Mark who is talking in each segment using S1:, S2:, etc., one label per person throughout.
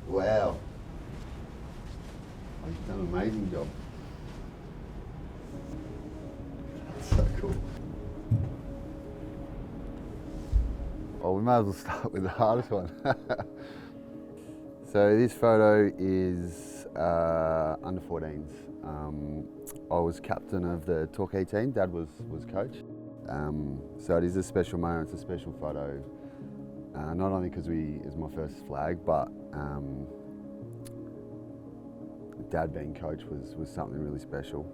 S1: Wow. You've done an amazing job. That's so cool. Well, we might as well start with the hardest one. So this photo is under 14s. I was captain of the Torquay team. Dad was coach. So it is a special moment. It's a special photo. Not only because it was my first flag, but Dad being coach was something really special.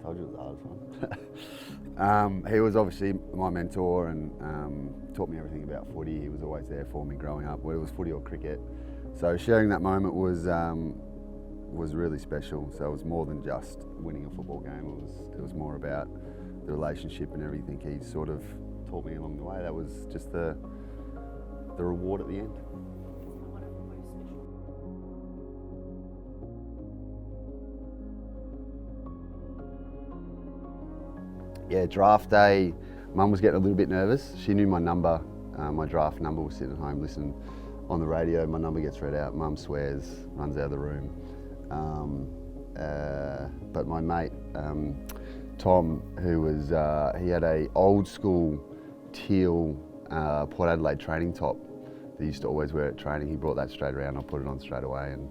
S1: Told you it was the hardest one. He was obviously my mentor and taught me everything about footy. He was always there for me growing up, whether it was footy or cricket. So sharing that moment was really special. So it was more than just winning a football game. It was more about the relationship and everything he sort of taught me along the way. That was just the reward at the end. Yeah, draft day, Mum was getting a little bit nervous. She knew my number, my draft number. Was sitting at home listening on the radio. My number gets read out. Mum swears, runs out of the room. But my mate Tom, who was he had a old school teal Port Adelaide training top that he used to always wear at training. He brought that straight around. I put it on straight away, and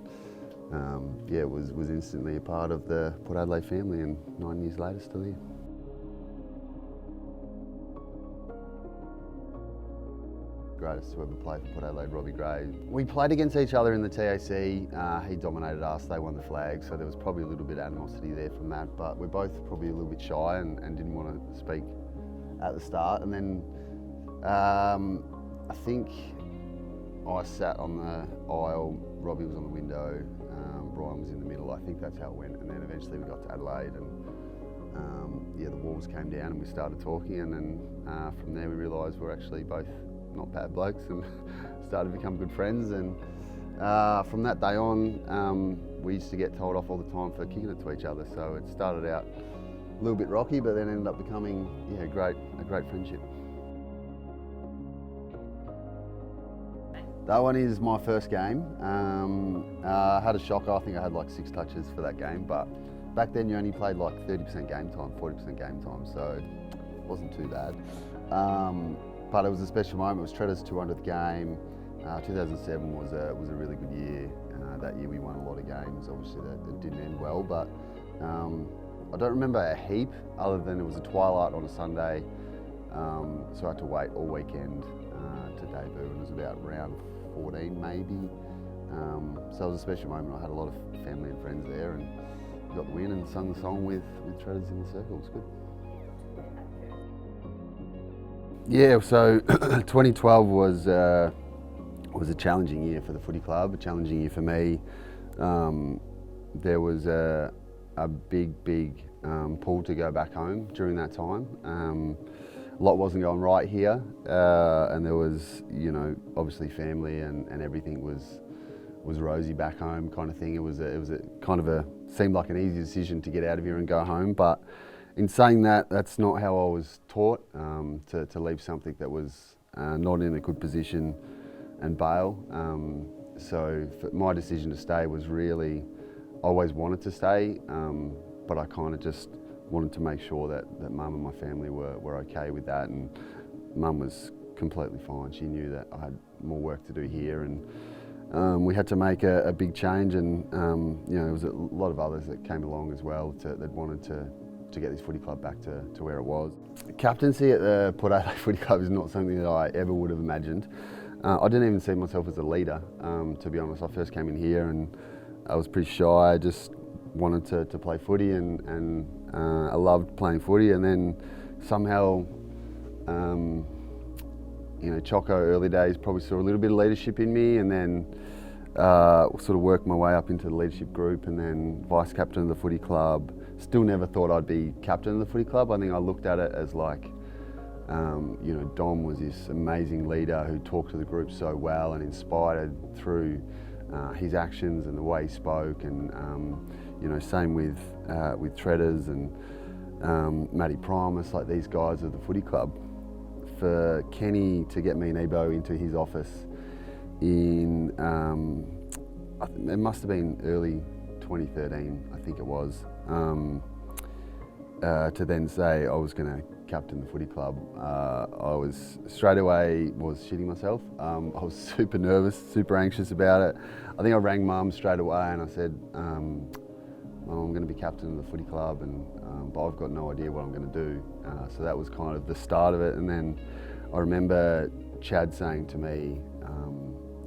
S1: yeah, it was instantly a part of the Port Adelaide family. And 9 years later, still here. Greatest to ever play for Port Adelaide, Robbie Gray. We played against each other in the TAC. He dominated us, they won the flag, so there was probably a little bit of animosity there from that, but we're both probably a little bit shy and didn't want to speak at the start. And then I think I sat on the aisle, Robbie was on the window, Brian was in the middle. I think that's how it went. And then eventually we got to Adelaide and yeah, the walls came down and we started talking, and then from there we realised we're actually both not bad blokes and started to become good friends. And from that day on, we used to get told off all the time for kicking it to each other. So it started out a little bit rocky, but then ended up becoming a great friendship. That one is my first game. I had a shocker. I think I had like 6 touches for that game, but back then you only played like 30% game time, 40% game time, so it wasn't too bad. But it was a special moment. It was Trevor's 200th game. 2007 was a really good year. That year we won a lot of games. Obviously that didn't end well, but I don't remember a heap other than it was a twilight on a Sunday, so I had to wait all weekend to debut, and it was about round 14 maybe. So it was a special moment. I had a lot of family and friends there, and got the win and sung the song with Trevor's in the circle. It was good. Yeah, so 2012 was a challenging year for the footy club, a challenging year for me. There was a big pull to go back home during that time. A lot wasn't going right here, and there was, obviously family and everything was rosy back home kind of thing. It was a kind of seemed like an easy decision to get out of here and go home, but in saying that, that's not how I was taught, to leave something that was not in a good position and bail. So my decision to stay was really, I always wanted to stay, but I kind of just wanted to make sure that Mum and my family were okay with that, and Mum was completely fine. She knew that I had more work to do here, and we had to make a big change, and there was a lot of others that came along as well that wanted to get this footy club back to where it was. Captaincy at the Port Adelaide Footy Club is not something that I ever would have imagined. I didn't even see myself as a leader, to be honest. I first came in here and I was pretty shy. I just wanted to play footy, and I loved playing footy, and then somehow Choco early days probably saw a little bit of leadership in me, and then sort of worked my way up into the leadership group, and then vice captain of the footy club. Still never thought I'd be captain of the footy club. I think I looked at it as like, Dom was this amazing leader who talked to the group so well and inspired through his actions and the way he spoke, and same with Treaders, and Matty Primus, like these guys of the footy club. For Kenny to get me and Ebo into his office in, it must have been early 2013, I think it was, to then say I was going to captain the footy club. I was straight away shitting myself. I was super nervous, super anxious about it. I think I rang Mum straight away and I said, Mum, I'm going to be captain of the footy club, and but I've got no idea what I'm going to do. So that was kind of the start of it. And then I remember Chad saying to me,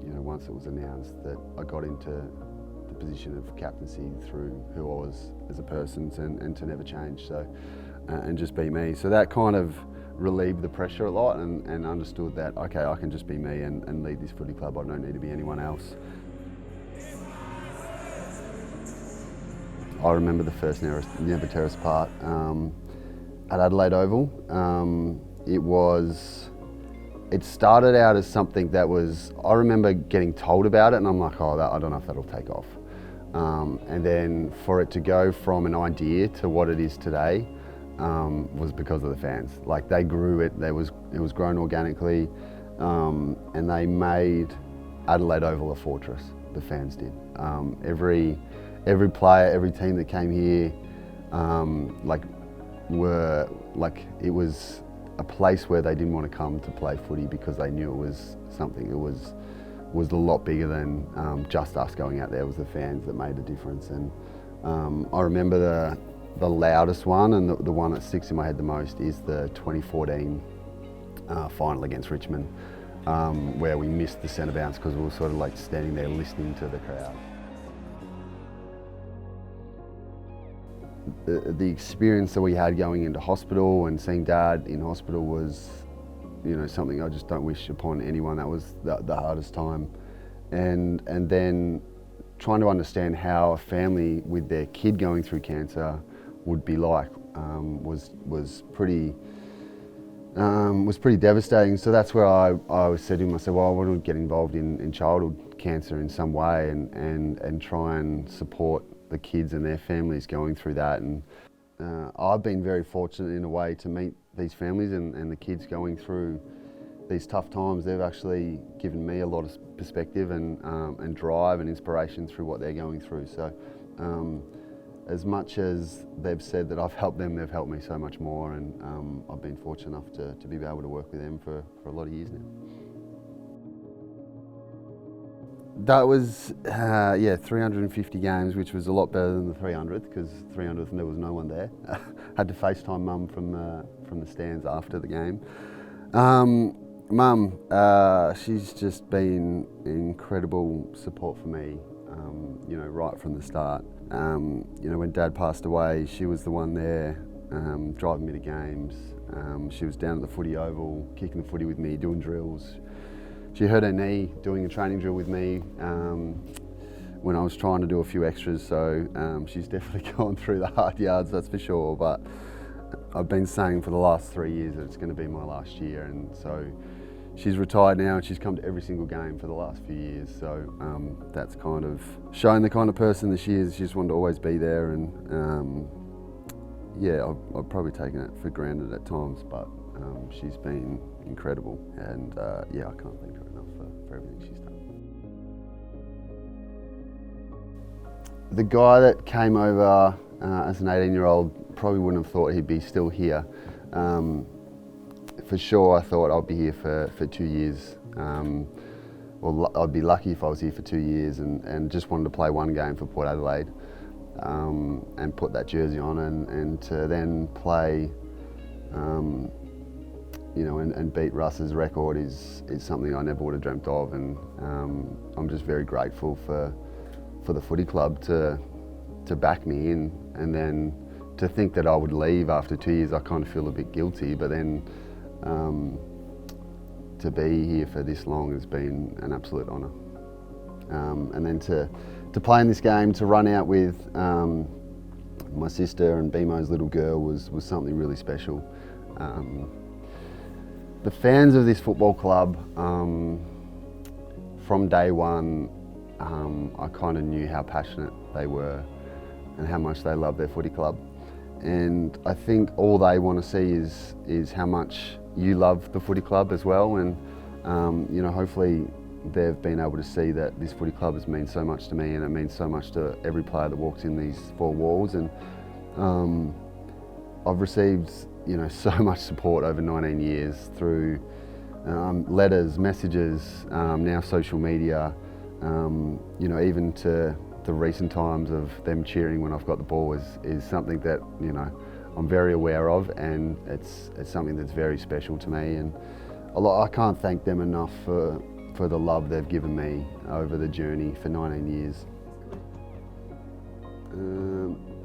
S1: once it was announced, that I got into the position of captaincy through who I was as a person, and to never change. So, and just be me. So that kind of relieved the pressure a lot, and understood that, okay, I can just be me and lead this footy club. I don't need to be anyone else. I remember the first Never Tear Us Apart at Adelaide Oval. It started out as something that was, I remember getting told about it and I'm like, oh, I don't know if that'll take off. And then for it to go from an idea to what it is today was because of the fans. Like, they grew it, it was grown organically, and they made Adelaide Oval a fortress, the fans did. Every player, every team that came here, it was a place where they didn't want to come to play footy because they knew it was something that was a lot bigger than just us going out there. It was the fans that made the difference. And I remember the loudest one, and the one that sticks in my head the most, is the 2014 final against Richmond, where we missed the centre bounce because we were sort of like standing there listening to the crowd. The experience that we had going into hospital and seeing Dad in hospital was, something I just don't wish upon anyone. That was the hardest time. And then trying to understand how a family with their kid going through cancer would be like was pretty devastating. So that's where I said to myself, well, I want to get involved in childhood cancer in some way and try and support the kids and their families going through that. And I've been very fortunate in a way to meet these families and the kids going through these tough times. They've actually given me a lot of perspective and drive and inspiration through what they're going through. So as much as they've said that I've helped them, they've helped me so much more, and I've been fortunate enough to be able to work with them for a lot of years now. That was, 350 games, which was a lot better than the 300th, because 300th there was no one there. Had to FaceTime Mum from the stands after the game. Mum, she's just been incredible support for me, right from the start. When Dad passed away, she was the one there driving me to games. She was down at the footy oval, kicking the footy with me, doing drills. She hurt her knee doing a training drill with me when I was trying to do a few extras, so she's definitely gone through the hard yards, that's for sure. But I've been saying for the last 3 years that it's going to be my last year, and so she's retired now and she's come to every single game for the last few years. So that's kind of showing the kind of person that she is. She just wanted to always be there, and I've probably taken it for granted at times, but she's been incredible, and I can't thank her enough for everything she's done. The guy that came over as an 18-year-old probably wouldn't have thought he'd be still here. For sure, I thought I'd be here for 2 years. I'd be lucky if I was here for 2 years, and just wanted to play one game for Port Adelaide and put that jersey on, and to then play and beat Russ's record is something I never would have dreamt of, and I'm just very grateful for the footy club to back me in, and then to think that I would leave after 2 years, I kind of feel a bit guilty, but then to be here for this long has been an absolute honour. And then to play in this game, to run out with my sister and BMO's little girl was something really special. The fans of this football club, from day one, I kind of knew how passionate they were and how much they loved their footy club. and I think all they want to see is how much you love the footy club as well, and you know, hopefully they've been able to see that this footy club has meant so much to me, and it means so much to every player that walks in these four walls. And I've received, you know, so much support over 19 years through letters, messages, now social media, you know, even to the recent times of them cheering when I've got the ball is something that, you know, I'm very aware of, and it's something that's very special to me, and I can't thank them enough for the love they've given me over the journey for 19 years.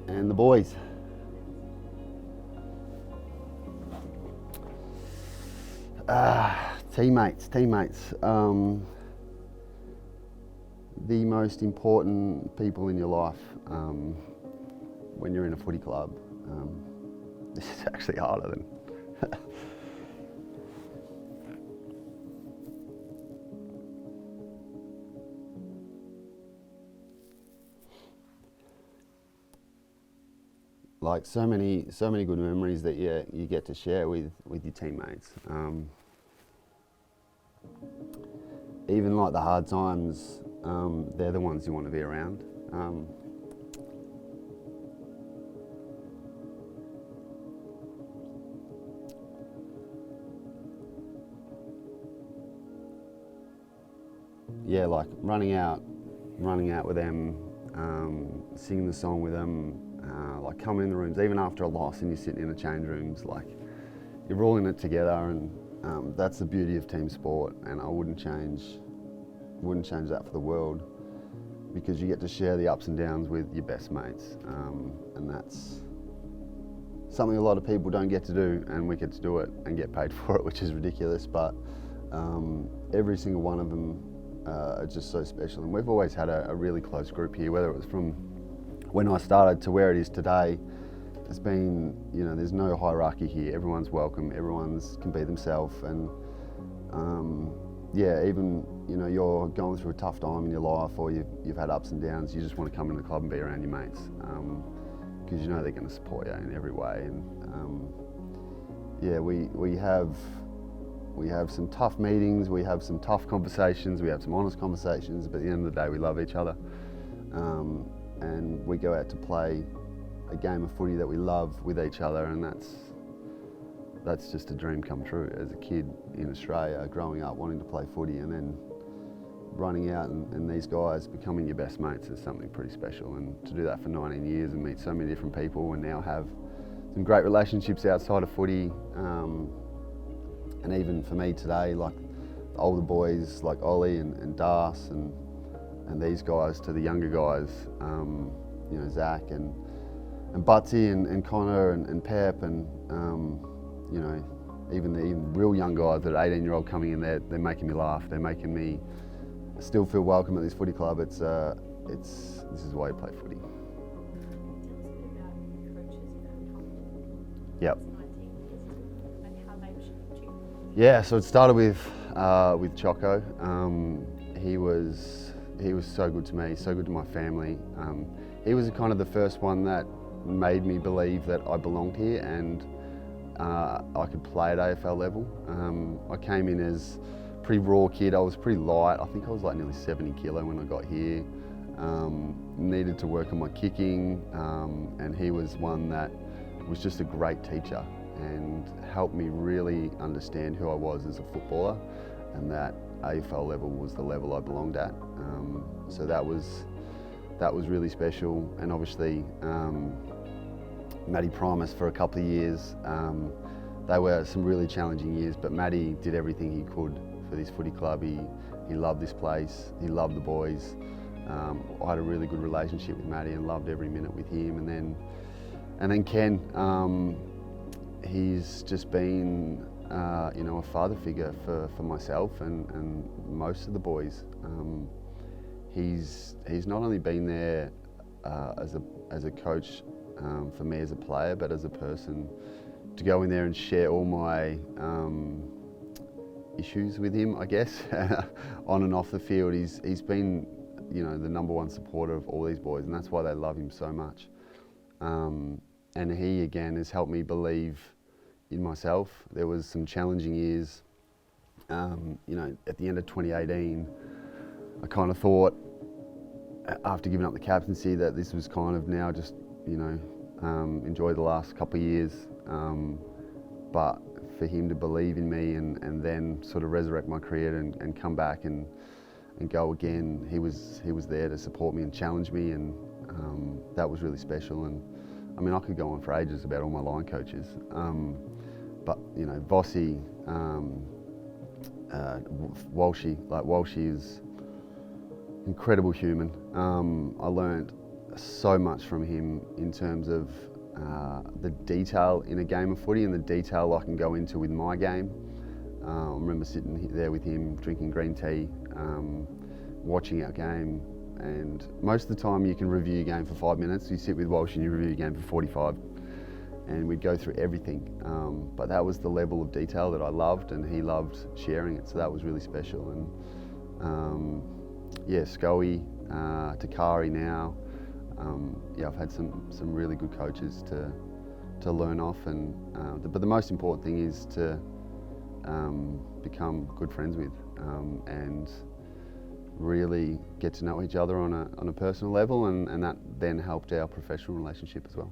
S1: And the boys. Teammates. The most important people in your life when you're in a footy club. This is actually harder than like so many good memories that you get to share with your teammates. Even like the hard times, they're the ones you want to be around. Yeah, like running out with them, singing the song with them, like coming in the rooms, even after a loss and you're sitting in the change rooms, like you're all in it together, and that's the beauty of team sport, and I wouldn't change that for the world, because you get to share the ups and downs with your best mates, and that's something a lot of people don't get to do, and we get to do it and get paid for it, which is ridiculous, but every single one of them are just so special, and we've always had a really close group here, whether it was from when I started to where it is today. It's been, you know, there's no hierarchy here. Everyone's welcome. Everyone's can be themselves, and yeah, even, you know, you're going through a tough time in your life, or you've had ups and downs. You just want to come in the club and be around your mates, because you know they're going to support you in every way. And yeah, we have some tough meetings. We have some tough conversations. We have some honest conversations. But at the end of the day, we love each other, and we go out to play a game of footy that we love with each other, and that's just a dream come true. As a kid in Australia, growing up wanting to play footy, and then running out and these guys becoming your best mates is something pretty special. And to do that for 19 years and meet so many different people, and now have some great relationships outside of footy, and even for me today, like the older boys like Ollie and Das and these guys, to the younger guys, you know, Zach and Butsy and Connor and Pep, and you know, even the real young guys that are 18-year-old coming in, they're making me laugh. They're making me still feel welcome at this footy club. This is why you play footy. Yep. Yeah, so it started with Choco. He was so good to me, so good to my family. He was kind of the first one that made me believe that I belonged here, and I could play at AFL level. I came in as a pretty raw kid. I was pretty light. I think I was like nearly 70 kilo when I got here. Needed to work on my kicking, and he was one that was just a great teacher and helped me really understand who I was as a footballer, and that AFL level was the level I belonged at. So that was really special. And obviously Matty Primus for a couple of years. They were some really challenging years, but Matty did everything he could for this footy club. He loved this place, he loved the boys. I had a really good relationship with Matty and loved every minute with him. And then Ken, he's just been you know, a father figure for myself and most of the boys. He's not only been there as a coach for me as a player, but as a person, to go in there and share all my issues with him, I guess, on and off the field. He's been, you know, the #1 supporter of all these boys, and that's why they love him so much. and he again has helped me believe in myself. There was some challenging years, you know, at the end of 2018, I kind of thought, after giving up the captaincy, that this was kind of now just, you know, enjoy the last couple of years. But for him to believe in me and then sort of resurrect my career and come back and go again, he was there to support me and challenge me, and that was really special. And I mean, I could go on for ages about all my line coaches, but you know, Bossy, Walshy is incredible human. I learned so much from him in terms of the detail in a game of footy and the detail I can go into with my game. I remember sitting there with him, drinking green tea, watching our game, and most of the time you can review your game for 5 minutes. You sit with Walsh and you review your game for 45, and we'd go through everything. But that was the level of detail that I loved, and he loved sharing it, so that was really special. And yeah, Scoey, Takari now. Yeah, I've had some really good coaches to learn off, and but the most important thing is to become good friends with, and really get to know each other on a personal level, and that then helped our professional relationship as well.